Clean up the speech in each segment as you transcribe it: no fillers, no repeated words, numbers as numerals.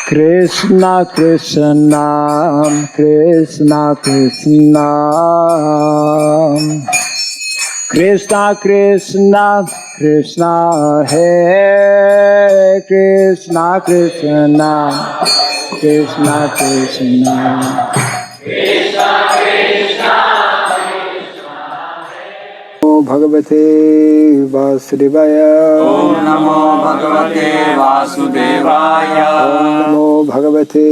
Krishna Krishna Krishna Krishna Krishna Krishna Krishna Hare Krishna Krishna Krishna Krishna Krishna Krishna Bhagavate Vasudevaya Om Namo Bhagavate Vasudevaya Om Namo Bhagavate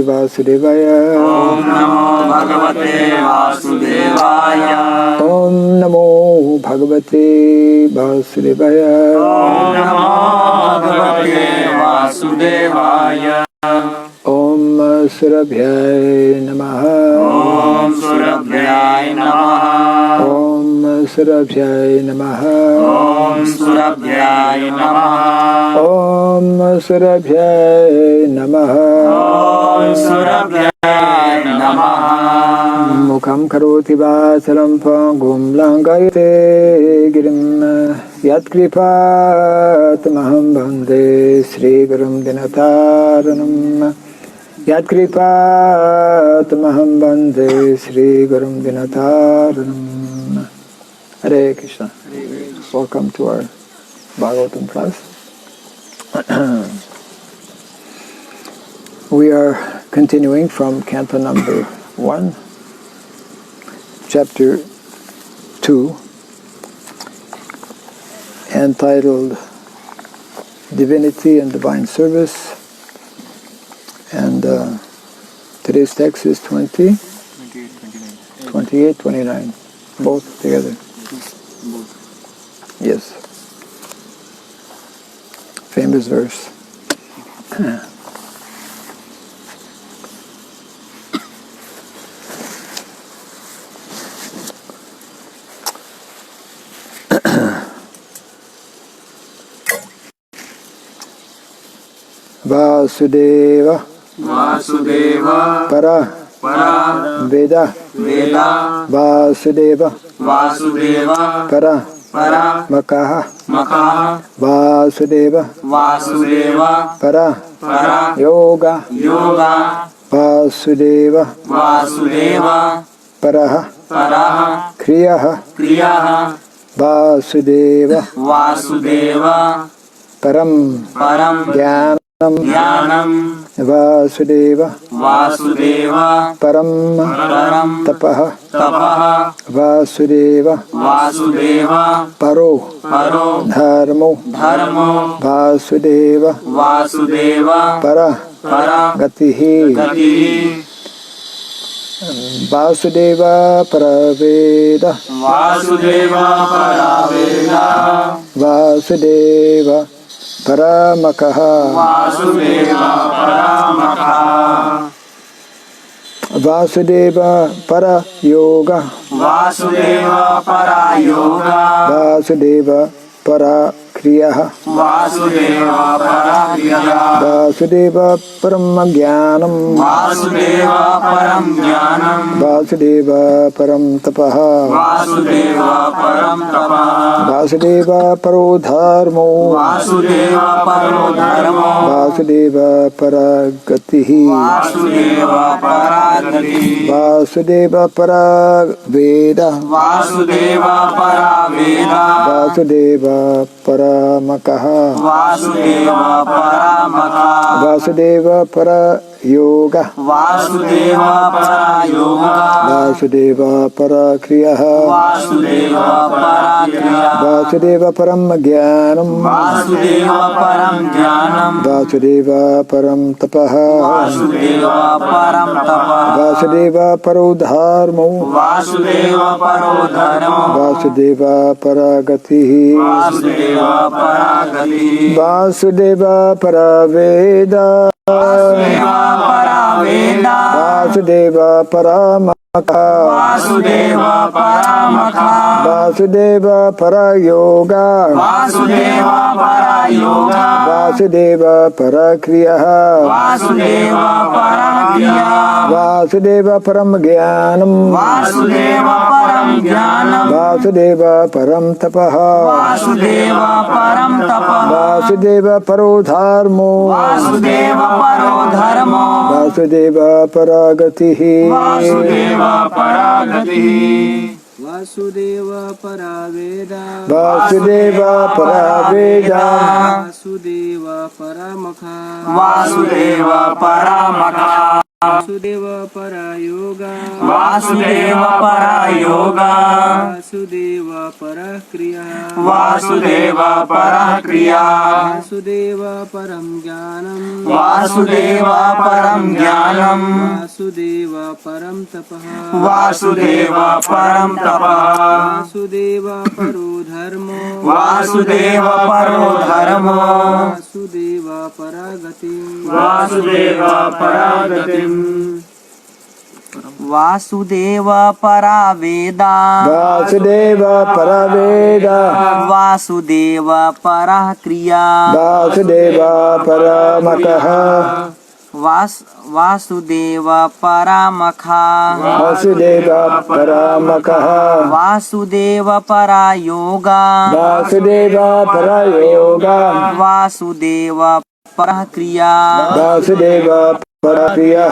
Vasudevaya Om Namo Bhagavate Vasudevaya Om Namo Bhagavate Vasudevaya Om Namo Bhagavate Vasudevaya Om Surabhyay Namaha Om Surabhyay Namaha Om Surabhyay Namaha Om Surabhyay Namaha Om Surabhyay Namaha Om Surabhyay Namaha Mukham karoti vasalam pangum langayate girim Yat kripat maham bande Sri Gurum Dinataranam Yat kripat maham bande Sri Gurum Dinataranam Hare Krishna. Welcome to our Bhagavatam class. We are continuing from canto number 1, chapter 2, entitled Divinity and Divine Service, and today's text is 28, 29, both together. Yes. Famous verse. Vasudeva Vasudeva Para Para Veda Veda Vasudeva Vasudeva Para Para Makaha Makaha Vasudeva Vasudeva Para Para Yoga Yoga Vasudeva Vasudeva Paraha Paraha Kriyaha Kriyaha Vasudeva Vasudeva Param Param Jnanam Jnanam Vasudeva Vasudeva Param Param Tapaha Tapaha Vasudeva Vasudeva Paro Paro Dharmo Dharmo Vasudeva Vasudeva Para Para Gatihi Gatihi Vasudeva Paraveda Vasudeva Paraveda Vasudeva Paramakaha Vasudeva Paramakaha Vasudeva Para Yoga Vasudeva Para Yoga Vasudeva Para Kriyaha Vasudeva Para Kriyaha Vasudeva Param Jnanam Vasudeva Param Jnanam Vasudeva Param Tapaha Vasudeva Param Tapaha Vasudeva Paro Dharmo Vasudeva Paro Dharmo Vasudeva Paragatihi Vasudeva Paragati Vasudeva Paraveda Vasudeva Paraveda Vasudeva Paramakaha Vasudeva Paramakaha Vasudeva Para Yoga Vasudeva Para Yoga Vasudeva Para Kriyaha Vasudeva Para Kriyaha Vasudeva Param Jnanam Vasudeva Param Jnanam Vasudeva Param Tapaha Vasudeva Param Tapaha Vasudeva Paro Dharmo Vasudeva Paro Dharmo Vasudeva Paragatihi Vasudeva Paragati Vasudeva Paraveda Vasudeva Veda Vasudeva Paramaka Vasudeva Paramaka Vasudeva Parayoga Vasudeva Parayoga Vasudeva Parakriya Vasudeva Parakriya Vasudeva Paramagyanam Vasudeva Param Jnanam Vasudeva Param Tapaha Vasudeva Param Tapa Vasudeva Parodharmo Vasudeva Paro Dharmo Vasudeva Paragatihi Vasudeva Paragati Vasudeva Paraveda Vasudeva Paraveda Vasudeva Paramakha Vasudeva Paramaka Vasudeva Parayoga Vasudeva Parayoga Vasudeva Parakriya Vasudeva Parakriya Vasudeva Param Jnanam Vasudeva Param Jnanam Vasudeva Param Tapaha Vasudeva Param Tapa Vasudeva Paro Dharmo Vasudeva Paro Dharmo Vasudeva Paragati Vasudeva Paragatim Vasudeva Paraveda Vasudeva Paraveda Vasudeva Parakriya Vasudeva Paramakaha Vasudeva Paramakha Vasudeva Paramakaha Vasudeva Parayoga Vasudeva Parayoga Vasudeva Parakriya Vasudeva Parakriya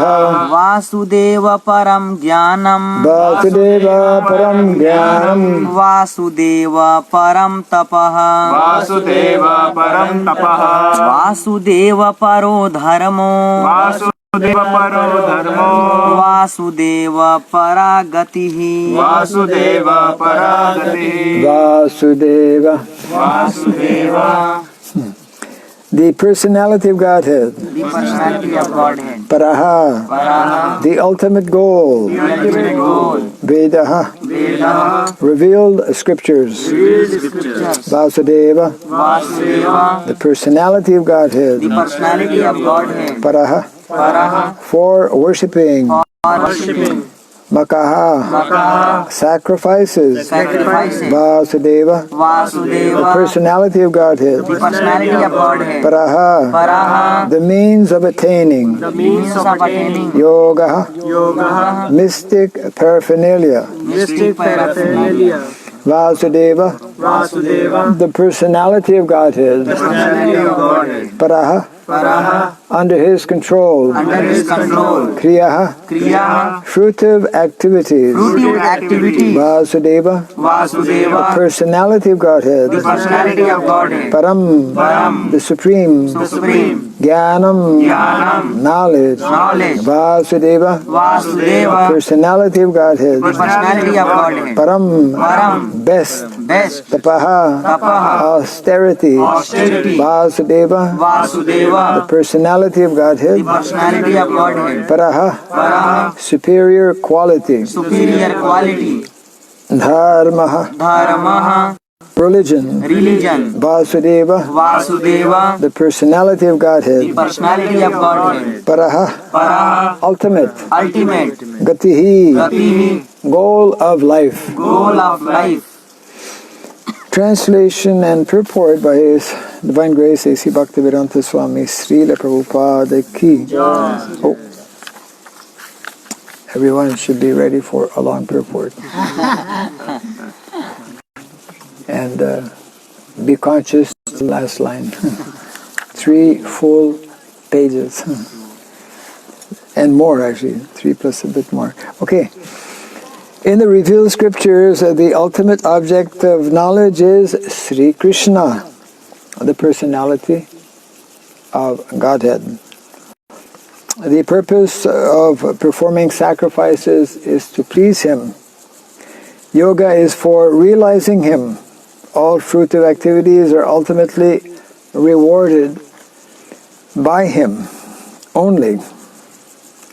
Vasudeva Param Jnanam Vasudeva Param Jnanam Vasudeva Param Tapaha Vasudeva Param Tapaha Vasudeva Paro Dharmo Vasudeva Paro Dharmo Vasudeva Paragatihi Vasudeva Paragati Vasudeva. Vasudeva The personality of Godhead. the personality of Godhead Paraha. Paraha The ultimate goal. the ultimate goal Vedaha. Veda Revealed scriptures. Scriptures Vasudeva. Vasudeva The personality of Godhead. the personality of Godhead Paraha. Paraha For worshipping. worshipping Makaha. Makaha Sacrifices. sacrifices Vasudeva. The Vasudeva personality of Godhead. the personality of Godhead Paraha. Paraha The means of attaining. means of attaining Yoga. Yoga Mystic paraphernalia. Mystic Paraphernalia Vasudeva. Vasudeva The personality of Godhead. Personality of Godhead Paraha. Paraha Under his control. under his control Kriyaha. Kriya Fruitive activities. fruitive activity Vasudeva. Vasudeva Personality of Godhead. the personality of Godhead Param. Param The supreme. the supreme Jnanam. Jnanam Knowledge. knowledge Vasudeva. Vasudeva Personality of Godhead. personality of Godhead Param. Param Best. best Tapaha. Tapaha Austerity. Austerity Vasudeva. Vasudeva The personality of Godhead. personality of Godhead Paraha. Paraha Superior quality. superior quality Dharmaha. Dharmaha Religion. religion Vasudeva. Vasudeva The personality of Godhead. personality of Godhead Paraha. Paraha Ultimate. ultimate Gatihi. Gatihi Goal of life. goal of life. Translation and purport by His Divine Grace A.C. Bhaktivedanta Swami Srila Prabhupada ki. Oh. Everyone should be ready for a long purport. And be conscious of the last line. 3 full pages. And more actually, 3 plus a bit more. Okay. In the revealed scriptures, the ultimate object of knowledge is Sri Krishna, the personality of Godhead. The purpose of performing sacrifices is to please Him. Yoga is for realizing Him. All fruitive activities are ultimately rewarded by Him only.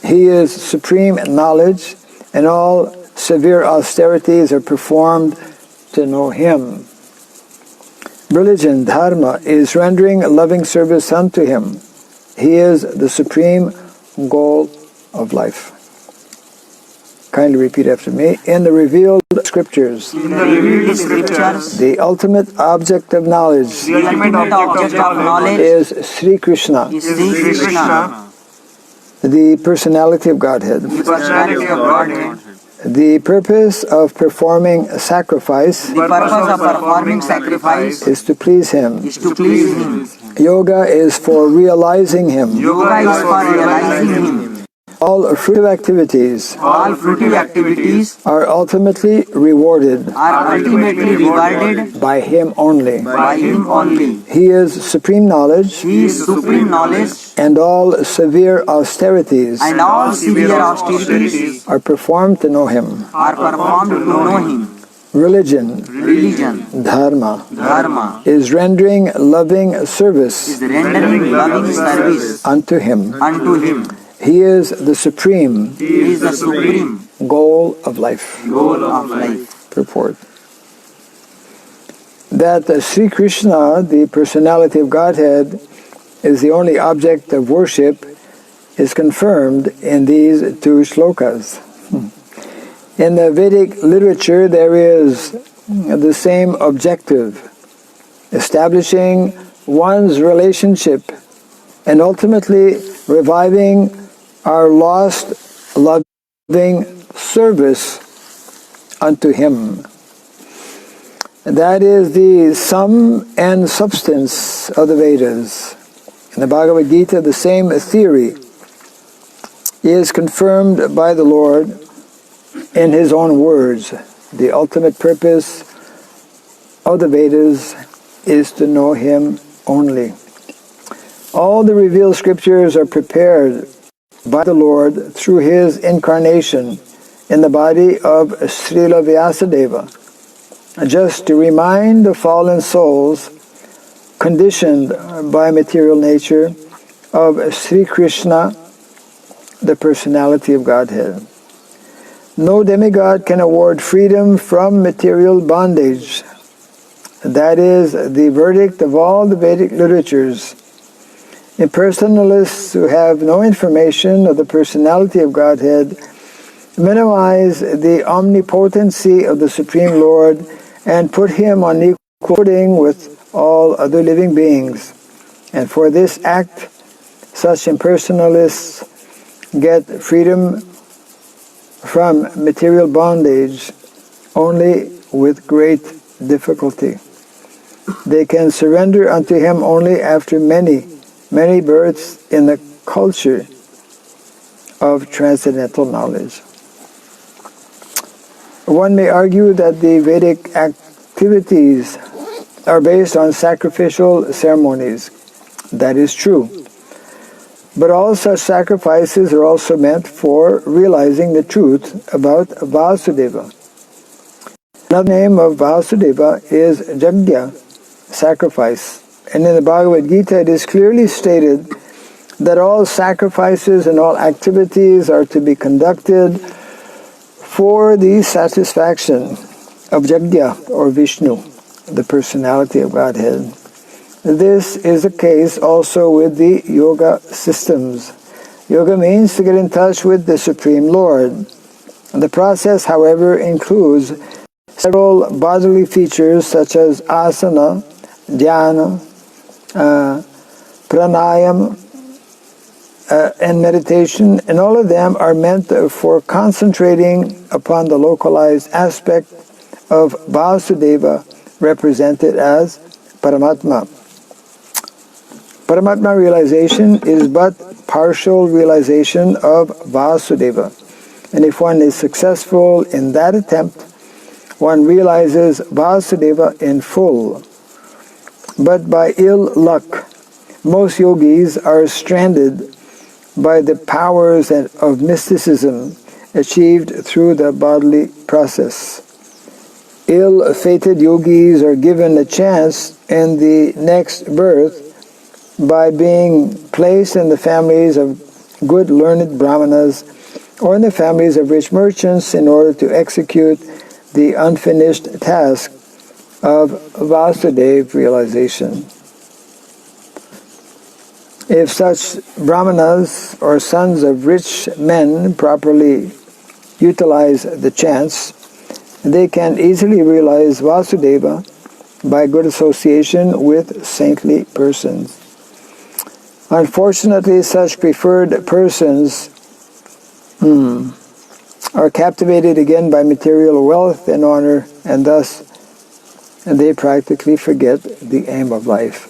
He is supreme knowledge, and all severe austerities are performed to know Him. Religion, dharma, is rendering loving service unto Him. He is the supreme goal of life. Kindly repeat after me. In the revealed scriptures, In the revealed scriptures, the ultimate object of knowledge the ultimate object of knowledge is Sri Krishna, is Sri Krishna, the personality of Godhead. the personality of Godhead. The purpose of performing sacrifice The purpose of performing sacrifice is to please Him. is to please Him. Yoga is for realizing Him. Yoga is for realizing Him. All fruitive activities All fruitive activities are ultimately rewarded are ultimately rewarded by Him only. by Him only. He is supreme knowledge, He is supreme knowledge, and all severe austerities and all severe austerities are performed to know Him. are performed to know Him. Religion, Religion, dharma, dharma, is rendering loving service is rendering loving service unto Him. unto Him. He is the supreme He is the supreme goal of life. goal of life. Purport. That Sri Krishna, the personality of Godhead, is the only object of worship is confirmed in these two shlokas. In the Vedic literature, there is the same objective, establishing one's relationship and ultimately reviving our lost, loving service unto Him. That is the sum and substance of the Vedas. In the Bhagavad Gita, the same theory is confirmed by the Lord in His own words. The ultimate purpose of the Vedas is to know Him only. All the revealed scriptures are prepared by the Lord through His incarnation in the body of Srila Vyasadeva, just to remind the fallen souls conditioned by material nature of Sri Krishna, the personality of Godhead. No demigod can award freedom from material bondage. That is the verdict of all the Vedic literatures. Impersonalists who have no information of the personality of Godhead minimize the omnipotency of the Supreme Lord and put Him on equal footing with all other living beings. And for this act, such impersonalists get freedom from material bondage only with great difficulty. They can surrender unto Him only after many births in the culture of transcendental knowledge. One may argue that the Vedic activities are based on sacrificial ceremonies. That is true. But all such sacrifices are also meant for realizing the truth about Vasudeva. Another name of Vasudeva is Yajna, sacrifice. And in the Bhagavad Gita it is clearly stated that all sacrifices and all activities are to be conducted for the satisfaction of Yajna or Vishnu, the personality of Godhead. This is the case also with the yoga systems. Yoga means to get in touch with the Supreme Lord. The process, however, includes several bodily features such as asana, dhyana, pranayama, and meditation, and all of them are meant for concentrating upon the localized aspect of Vasudeva, represented as Paramatma. Paramatma realization is but partial realization of Vasudeva, and if one is successful in that attempt, one realizes Vasudeva in full. But by ill luck, most yogis are stranded by the powers of mysticism achieved through the bodily process. Ill-fated yogis are given a chance in the next birth by being placed in the families of good learned brahmanas or in the families of rich merchants in order to execute the unfinished task of Vasudeva realization. If such brahmanas or sons of rich men properly utilize the chance, they can easily realize Vasudeva by good association with saintly persons. Unfortunately, such preferred persons are captivated again by material wealth and honor, and thus they practically forget the aim of life.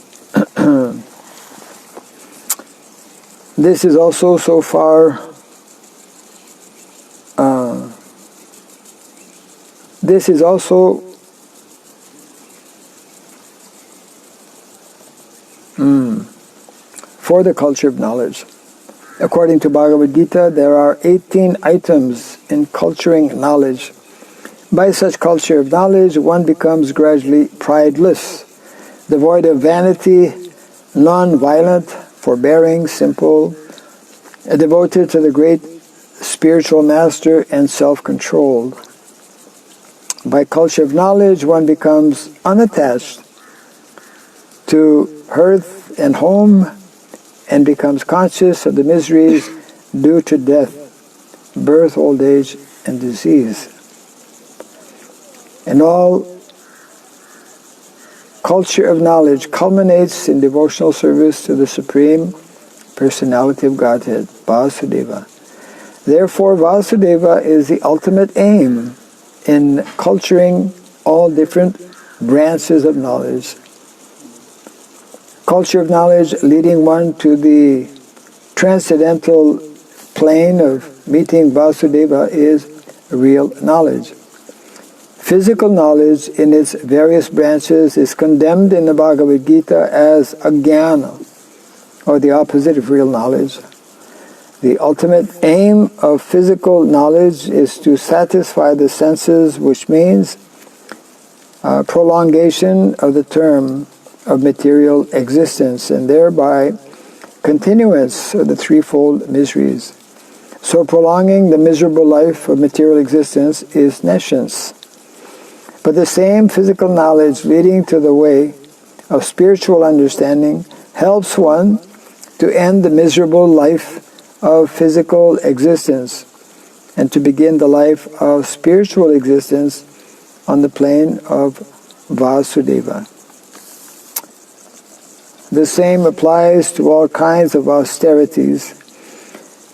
This is also so far this is also for the culture of knowledge. According to Bhagavad Gita, there are 18 items in culturing knowledge. By such culture of knowledge, one becomes gradually prideless, devoid of vanity, non-violent, forbearing, simple, devoted to the great spiritual master, and self-controlled. By culture of knowledge, one becomes unattached to hearth and home and becomes conscious of the miseries due to death, birth, old age, and disease. And all culture of knowledge culminates in devotional service to the Supreme Personality of Godhead, Vasudeva. Therefore, Vasudeva is the ultimate aim in culturing all different branches of knowledge. Culture of knowledge leading one to the transcendental plane of meeting Vasudeva is real knowledge. Physical knowledge in its various branches is condemned in the Bhagavad Gita as ajnana, or the opposite of real knowledge. The ultimate aim of physical knowledge is to satisfy the senses, which means prolongation of the term of material existence, and thereby continuance of the threefold miseries. So prolonging the miserable life of material existence is nescience. But the same physical knowledge leading to the way of spiritual understanding helps one to end the miserable life of physical existence and to begin the life of spiritual existence on the plane of Vasudeva. The same applies to all kinds of austerities.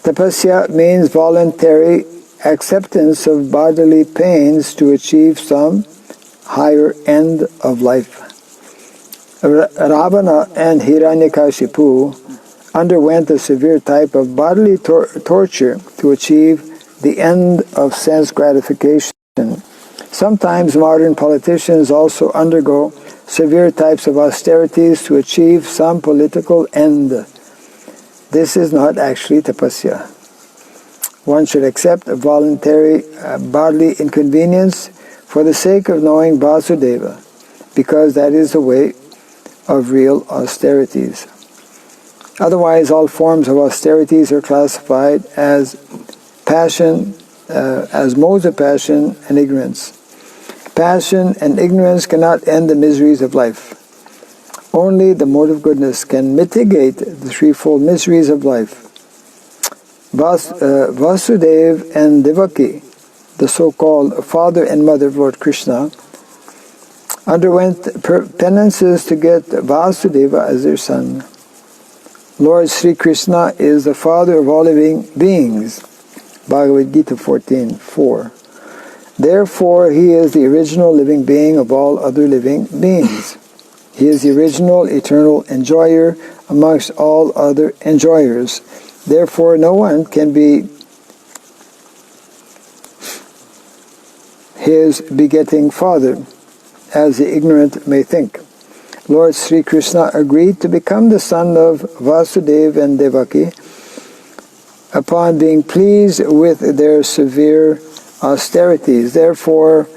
Tapasya means voluntary acceptance of bodily pains to achieve some higher end of life. Ravana and Hiranyakashipu underwent a severe type of bodily torture to achieve the end of sense gratification. Sometimes modern politicians also undergo severe types of austerities to achieve some political end. This is not actually tapasya. One should accept a voluntary bodily inconvenience for the sake of knowing Vasudeva, because that is the way of real austerities. Otherwise, all forms of austerities are classified as passion, as modes of passion and ignorance. Passion and ignorance cannot end the miseries of life. Only the mode of goodness can mitigate the threefold miseries of life. Vasudeva and Devaki, the so-called father and mother of Lord Krishna, underwent penances to get Vasudeva as their son. Lord Sri Krishna is the father of all living beings. Bhagavad Gita 14:4. Therefore, he is the original living being of all other living beings. He is the original eternal enjoyer amongst all other enjoyers. Therefore, no one can be his begetting father, as the ignorant may think. Lord Sri Krishna agreed to become the son of Vasudeva and Devaki upon being pleased with their severe austerities. Therefore,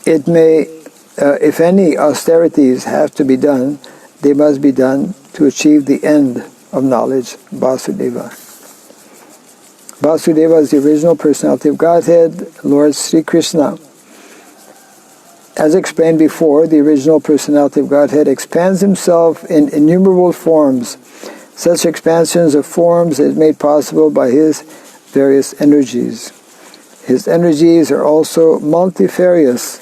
it may, if any austerities have to be done, they must be done to achieve the end of knowledge, Vasudeva. Vasudeva is the original personality of Godhead, Lord Sri Krishna. As explained before, the original personality of Godhead expands himself in innumerable forms. Such expansions of forms is made possible by his various energies. His energies are also multifarious,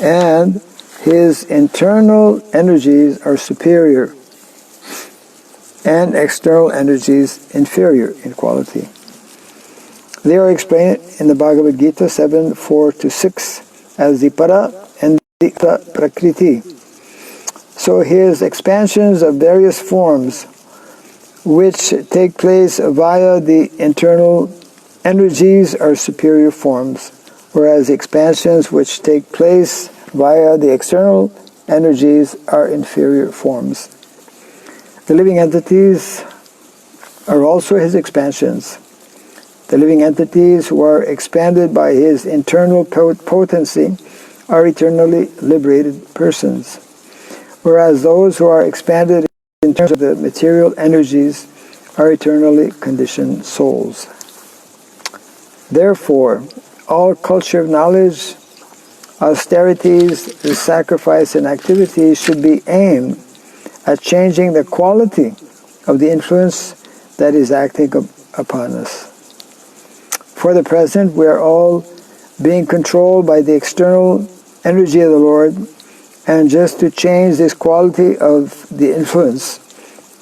and his internal energies are superior, and external energies inferior in quality. They are explained in the Bhagavad Gita 7:4-6 as the para and the prakriti. So his expansions of various forms which take place via the internal energies are superior forms, whereas the expansions which take place via the external energies are inferior forms. The living entities are also his expansions. The living entities who are expanded by his internal potency are eternally liberated persons, whereas those who are expanded in terms of the material energies are eternally conditioned souls. Therefore, all culture of knowledge, austerities, the sacrifice and activities should be aimed at changing the quality of the influence that is acting upon us. For the present, we are all being controlled by the external energy of the Lord, and just to change this quality of the influence,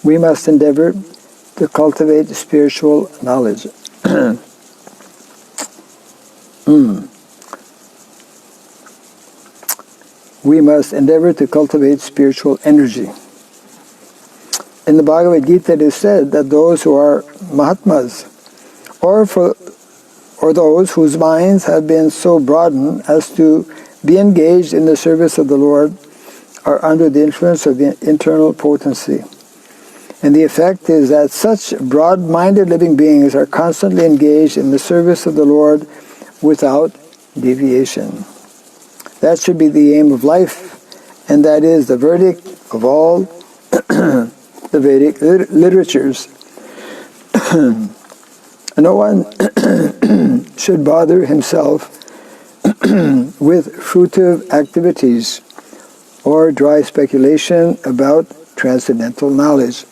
we must endeavor to cultivate spiritual knowledge. We must endeavor to cultivate spiritual energy. In the Bhagavad Gita it is said that those who are Mahatmas, or those whose minds have been so broadened as to be engaged in the service of the Lord, are under the influence of the internal potency. And the effect is that such broad-minded living beings are constantly engaged in the service of the Lord without deviation. That should be the aim of life, and that is the verdict of all the Vedic literatures. No one should bother himself with fruitive activities or dry speculation about transcendental knowledge.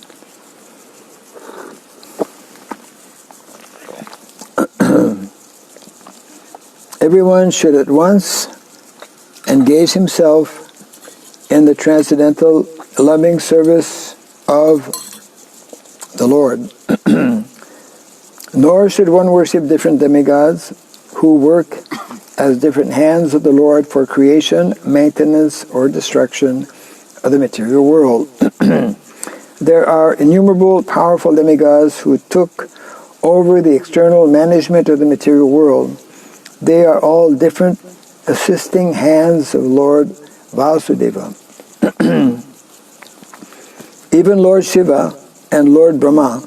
Everyone should at once engage himself in the transcendental loving service of the Lord. Nor should one worship different demigods who work as different hands of the Lord for creation, maintenance, or destruction of the material world. There are innumerable powerful demigods who took over the external management of the material world. They are all different assisting hands of Lord Vasudeva. Even Lord Shiva and Lord Brahma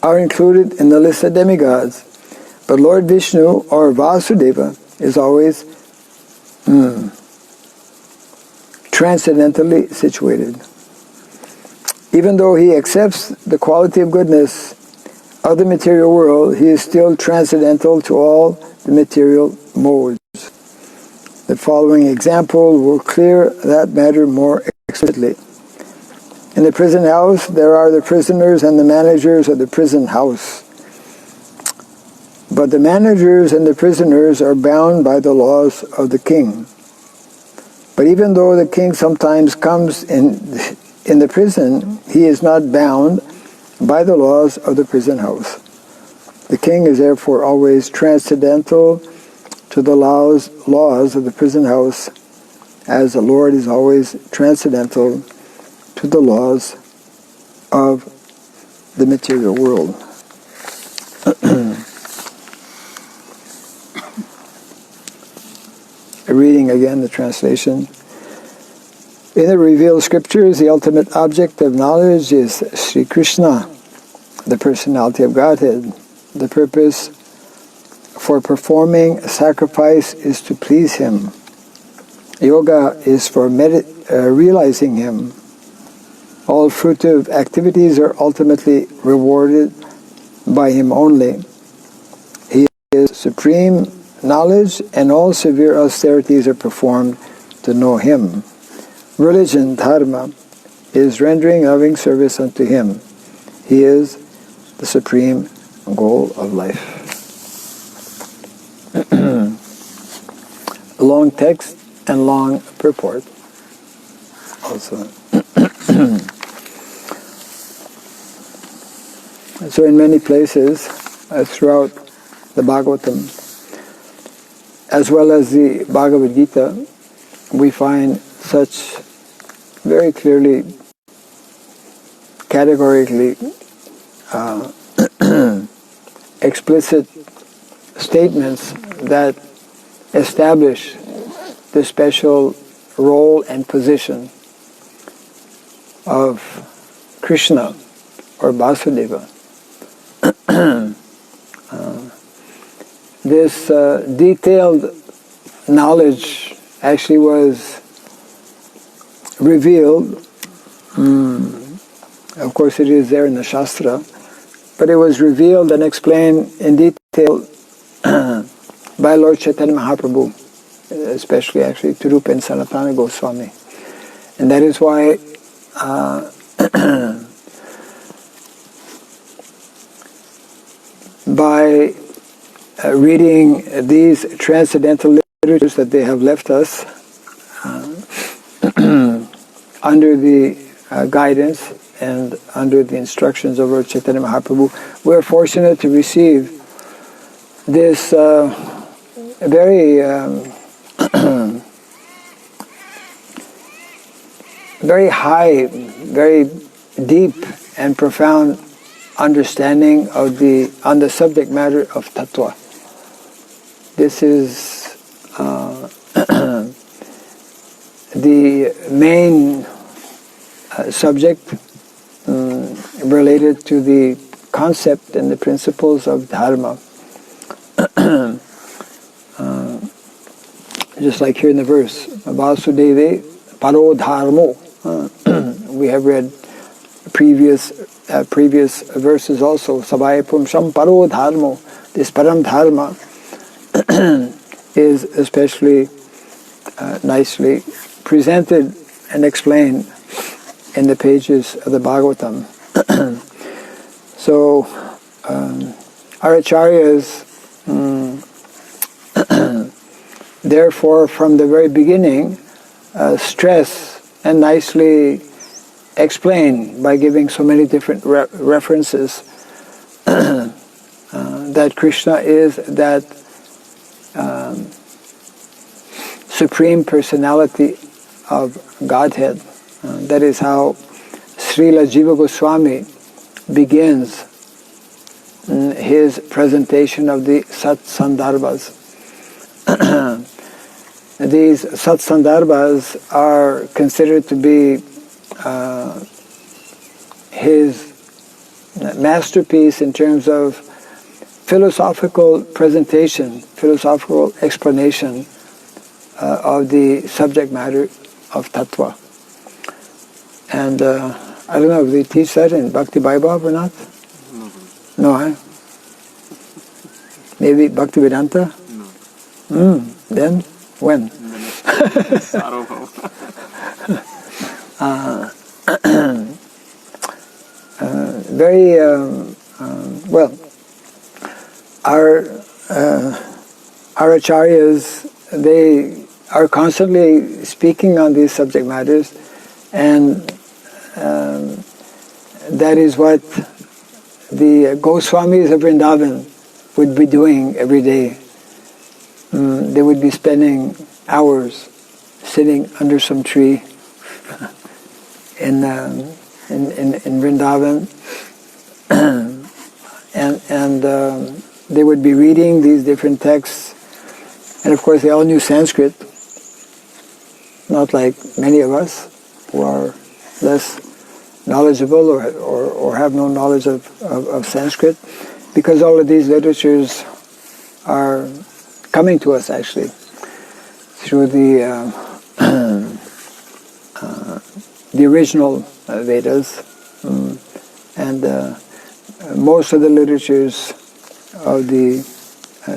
are included in the list of demigods, but Lord Vishnu or Vasudeva is always transcendentally situated. Even though he accepts the quality of goodness of the material world, he is still transcendental to all the material modes. The following example will clear that matter more explicitly. In the prison house, there are the prisoners and the managers of the prison house. But the managers and the prisoners are bound by the laws of the king. But even though the king sometimes comes in the prison, he is not bound by the laws of the prison house. The king is therefore always transcendental to the laws of the prison house, as the Lord is always transcendental to the laws of the material world. Reading again the translation. In the revealed scriptures, the ultimate object of knowledge is Sri Krishna, the personality of Godhead. The purpose for performing a sacrifice is to please Him. Yoga is for realizing Him. All fruitive activities are ultimately rewarded by Him only. He is supreme knowledge and all severe austerities are performed to know Him. Religion, dharma, is rendering loving service unto Him. He is the supreme goal of life. Long text and long purport also. So in many places throughout the Bhagavatam, as well as the Bhagavad Gita, we find such very clearly, categorically explicit statements that establish the special role and position of Krishna or Vasudeva. This detailed knowledge actually was revealed, of course it is there in the Shastra, but it was revealed and explained in detail by Lord Chaitanya Mahaprabhu, especially actually to Rupa and Sanatana Goswami. And that is why by reading these transcendental literatures that they have left us under the guidance and under the instructions of Lord Chaitanya Mahaprabhu, we are fortunate to receive this very very high, very deep and profound understanding of on the subject matter of tattva. This is the main subject related to the concept and the principles of dharma. Just like here in the verse, Vasudeve paro dharmo. We have read previous verses also. Savaya pumsham paro dharmo. This param dharma is especially nicely presented and explained in the pages of the Bhagavatam. So our acharyas therefore from the very beginning stress and nicely explain by giving so many different references that Krishna is that Supreme Personality of Godhead. That is how Srila Jiva Goswami begins his presentation of the Sat Sandarbhas. These Sat Sandarbhas are considered to be his masterpiece in terms of philosophical presentation, philosophical explanation of the subject matter of tattva. And I don't know if they teach that in Bhakti Vaibhav or not. No, huh? Maybe Bhakti Vedanta? No. Then? When? Very well. Our acharyas, they are constantly speaking on these subject matters, and that is what the Goswamis of Vrindavan would be doing every day. They would be spending hours sitting under some tree in Vrindavan, and they would be reading these different texts, and of course they all knew Sanskrit, not like many of us who are less knowledgeable or have no knowledge of Sanskrit, because all of these literatures are coming to us actually through the original Vedas, and most of the literatures of the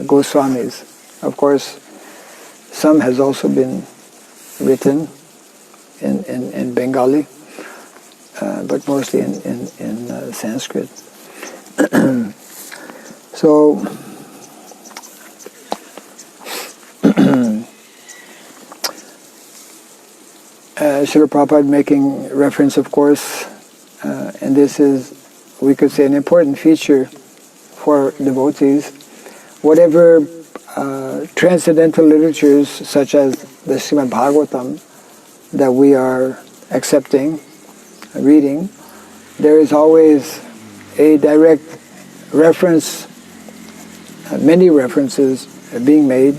Goswamis Of course, some has also been written in Bengali, but mostly in Sanskrit. So, Srila Prabhupada making reference, of course, and this is, we could say, an important feature for devotees. Whatever transcendental literatures, such as the Srimad Bhagavatam, that we are accepting, reading, there is always a direct reference, many references being made.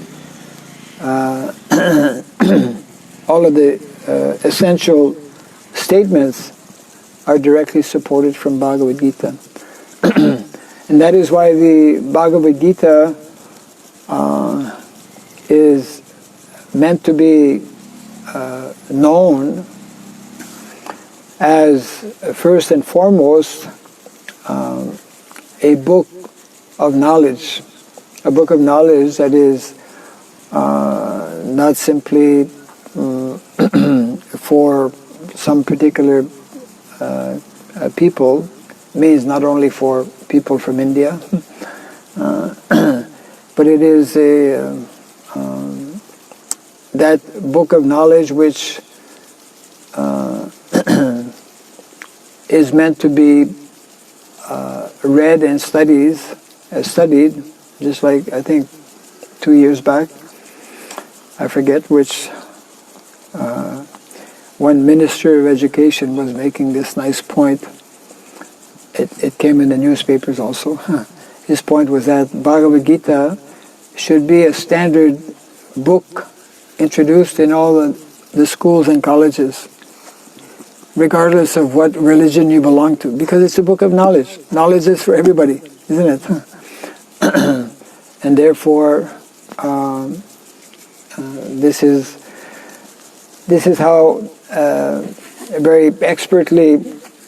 All of the essential statements are directly supported from Bhagavad Gita. And that is why the Bhagavad Gita is meant to be known as, first and foremost, a book of knowledge. A book of knowledge that is not simply for some particular people, means not only for people from India, but it is that book of knowledge which is meant to be read and studied, just like I think 2 years back, I forget which, one Minister of Education was making this nice point. It came in the newspapers also. His point was that Bhagavad Gita should be a standard book introduced in all the schools and colleges, regardless of what religion you belong to, because it's a book of knowledge. Knowledge is for everybody, isn't it? And therefore, this is how very expertly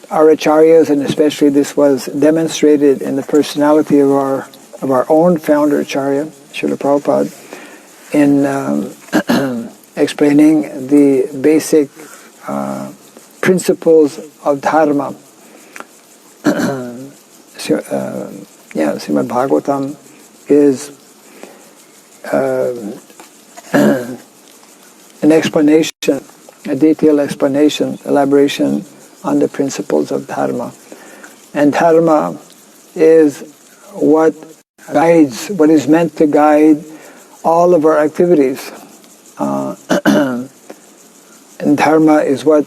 our acharyas, and especially this was demonstrated in the personality of our own founder acharya, Srila Prabhupada, in explaining the basic principles of dharma. Srimad Bhagavatam is an explanation, a detailed explanation, elaboration on the principles of dharma. And dharma is what guides, what is meant to guide all of our activities. And dharma is what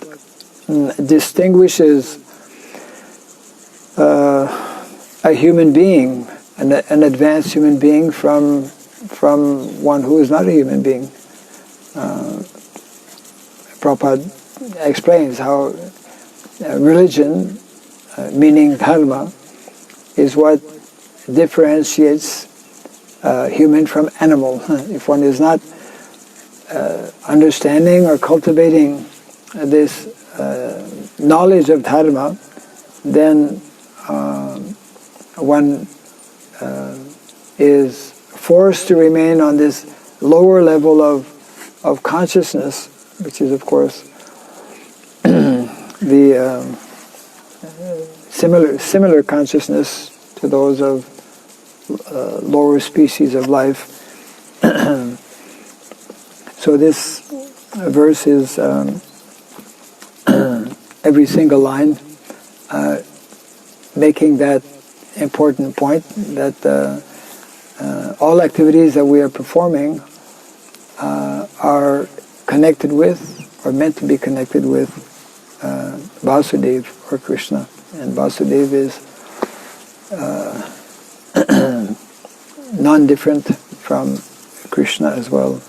distinguishes a human being, an advanced human being, from one who is not a human being. Prabhupada explains how religion, meaning dharma, is what differentiates human from animal. If one is not understanding or cultivating this knowledge of dharma, then one is forced to remain on this lower level of consciousness, which is, of course, the similar consciousness to those of lower species of life. So this verse is every single line making that important point, that all activities that we are performing are connected with, or meant to be connected with, Vasudeva or Krishna. And Vasudeva is non-different from Krishna as well.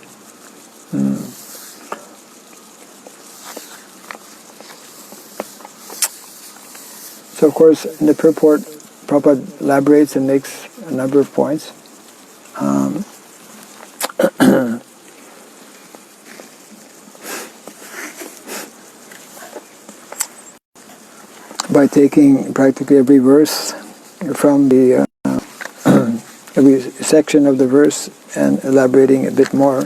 So, of course, in the purport, Prabhupada elaborates and makes a number of points. By taking practically every verse from the every section of the verse and elaborating a bit more.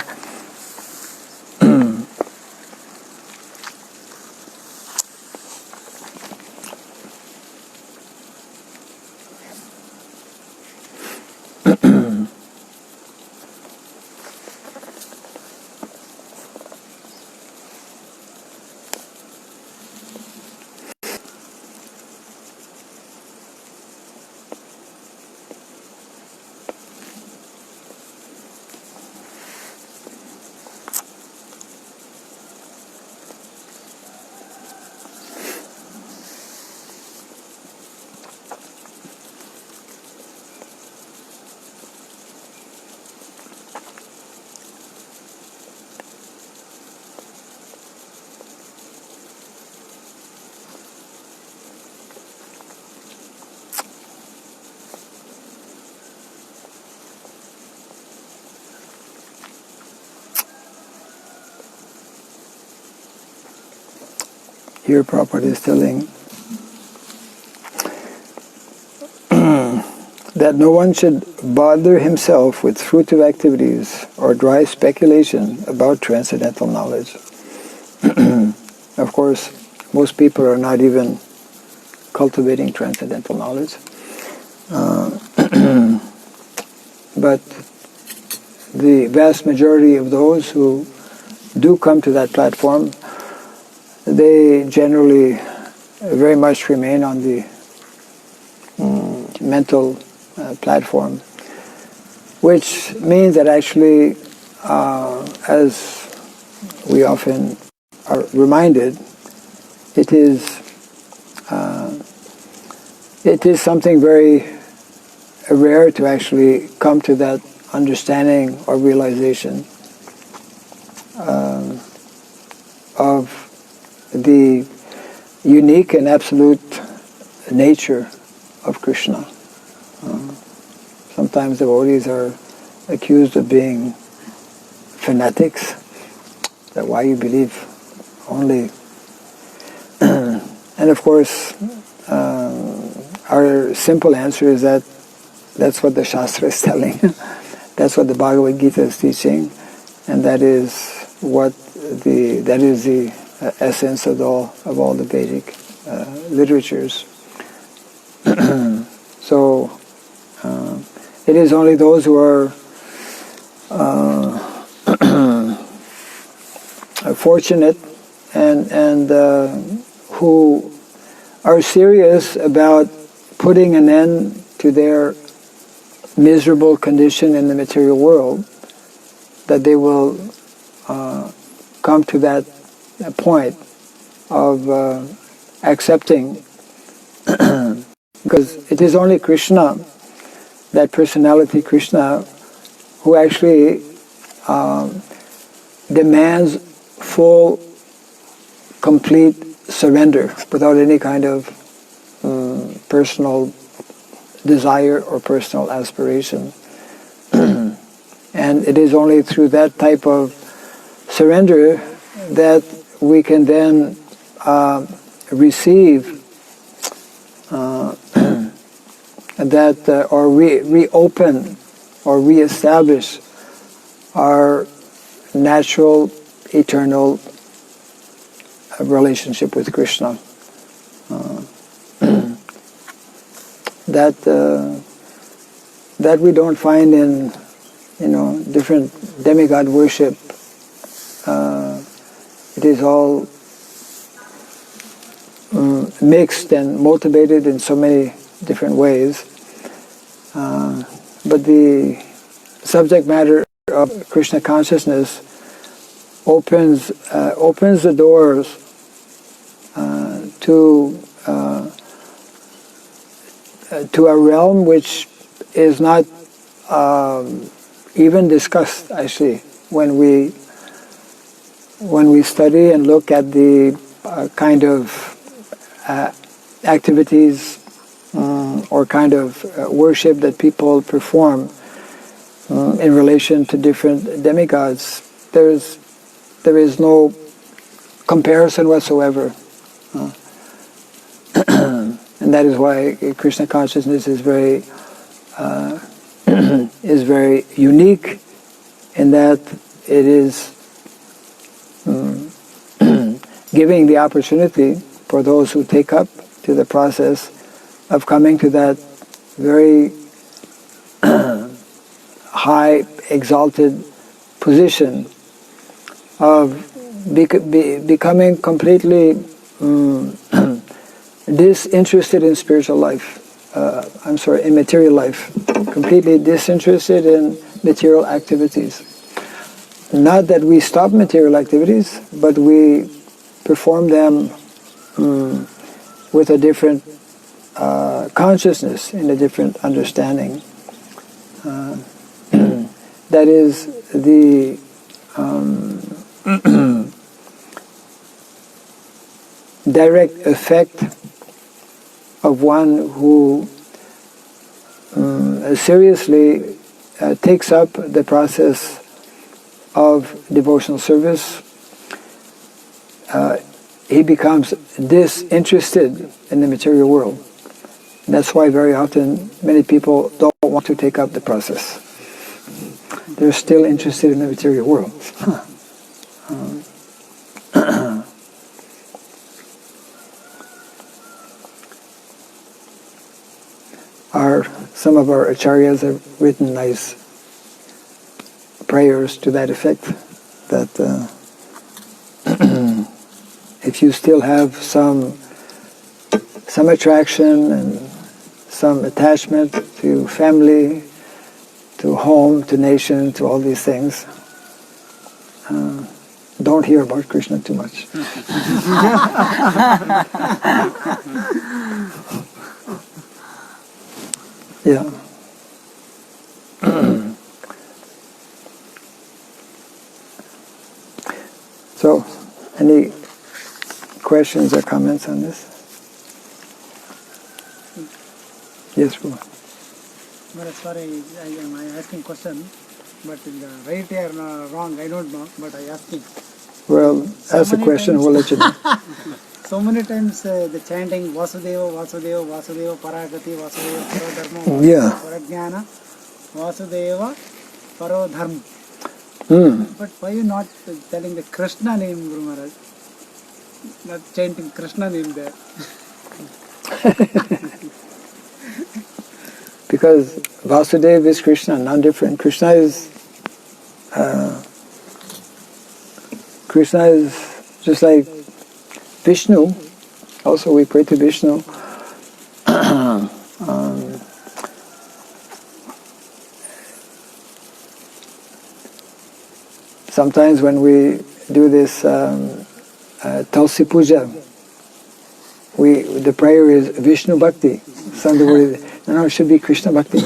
Here Prabhupada is telling that no one should bother himself with fruitive activities or dry speculation about transcendental knowledge. Of course, most people are not even cultivating transcendental knowledge. But the vast majority of those who do come to that platform, they generally very much remain on the mental platform, which means that actually, as we often are reminded, it is something very rare to actually come to that understanding or realization of the unique and absolute nature of Krishna. Sometimes devotees are accused of being fanatics, that why you believe only. And of course, our simple answer is that that's what the Shastra is telling. That's what the Bhagavad Gita is teaching, and that is the essence of all the Vedic literatures. So it is only those who are fortunate and who are serious about putting an end to their miserable condition in the material world, that they will come to that point of accepting, because it is only Krishna, that personality Krishna, who actually demands full, complete surrender without any kind of personal desire or personal aspiration. And it is only through that type of surrender that we can then receive that or reopen or reestablish our natural, eternal relationship with Krishna. That we don't find in different demigod worship. It is all mixed and motivated in so many different ways. But the subject matter of Krishna consciousness opens the doors to a realm which is not even discussed, actually, when we study and look at the kind of activities or kind of worship that people perform in relation to different demigods. There is no comparison whatsoever. And that is why Krishna consciousness is very is very unique in that it is giving the opportunity for those who take up to the process of coming to that very high, exalted position of becoming completely disinterested in spiritual life. In material life. Completely disinterested in material activities. Not that we stop material activities, but we perform them with a different consciousness, in a different understanding. That is the direct effect of one who seriously takes up the process of devotional service. He becomes disinterested in the material world. That's why very often many people don't want to take up the process. They're still interested in the material world. Some of our acharyas have written nice prayers to that effect, that if you still have some attraction and some attachment to family, to home, to nation, to all these things, don't hear about Krishna too much. Yeah. So, any questions or comments on this? Yes, Prabhu. But sorry, I am asking question, but in the right or wrong, I don't know, but I asking. Well, ask a question, we'll let you know. So many times the chanting Vasudeva, Vasudeva, Vasudeva, Paragati, Vasudeva, Parodharma, Yeah. Parajnana, Vasudeva, Parodharma. But why you not telling the Krishna name, Guru Maharaj? Not chanting Krishna name there. Because Vasudeva is Krishna, not different. Krishna is just like Vishnu. Also, we pray to Vishnu. Sometimes when we do this Tulsi Puja, the prayer is Vishnu Bhakti. Some of the word, no, it should be Krishna Bhakti.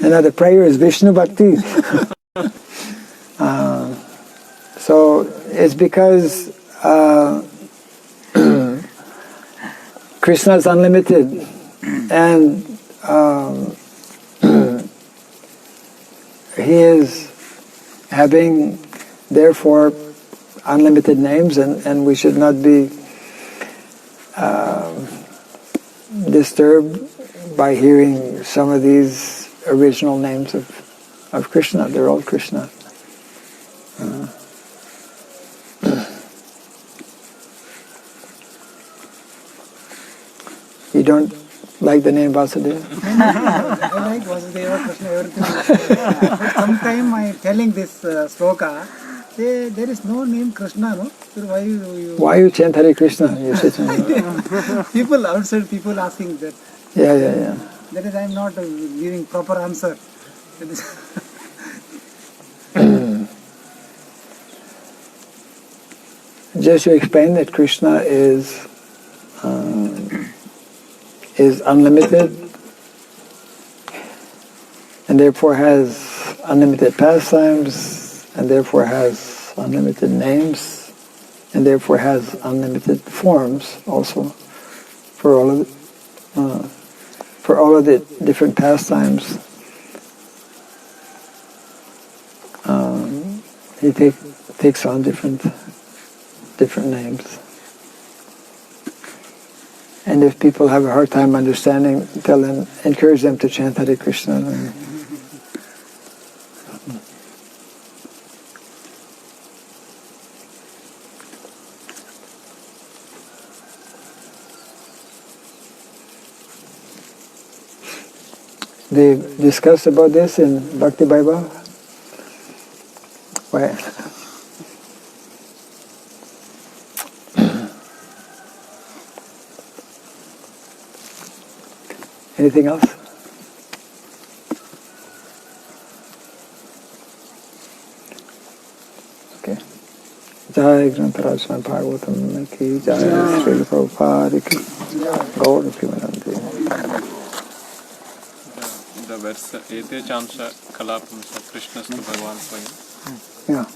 And the prayer is Vishnu Bhakti. So it's because Krishna is unlimited, and he is having, therefore, unlimited names, and we should not be disturbed by hearing some of these original names of Krishna. They're all Krishna. You don't like the name Vasudeva? I like Vasudeva, Krishna, everything. But sometime I telling this sloka, there is no name Krishna, no? So Why you chant Hare Krishna? You sit people outside, people asking that. Yeah. That is, I am not giving proper answer. Just to explain that Krishna is unlimited, and therefore has unlimited pastimes, and therefore has unlimited names, and therefore has unlimited forms also for all of the different pastimes. He takes on different names. And if people have a hard time understanding, tell them, encourage them to chant Hare Krishna. They discussed about this in Bhakti Bible. Why? Anything else? Okay. Jai Grantaraj Swami Bhagavatam ki Jai Srila Prabhupada ki Gaur Pimanandi. The verse Ete Chamsa Kalapamsa Krishnastu Bhagavan Swayam. Yeah.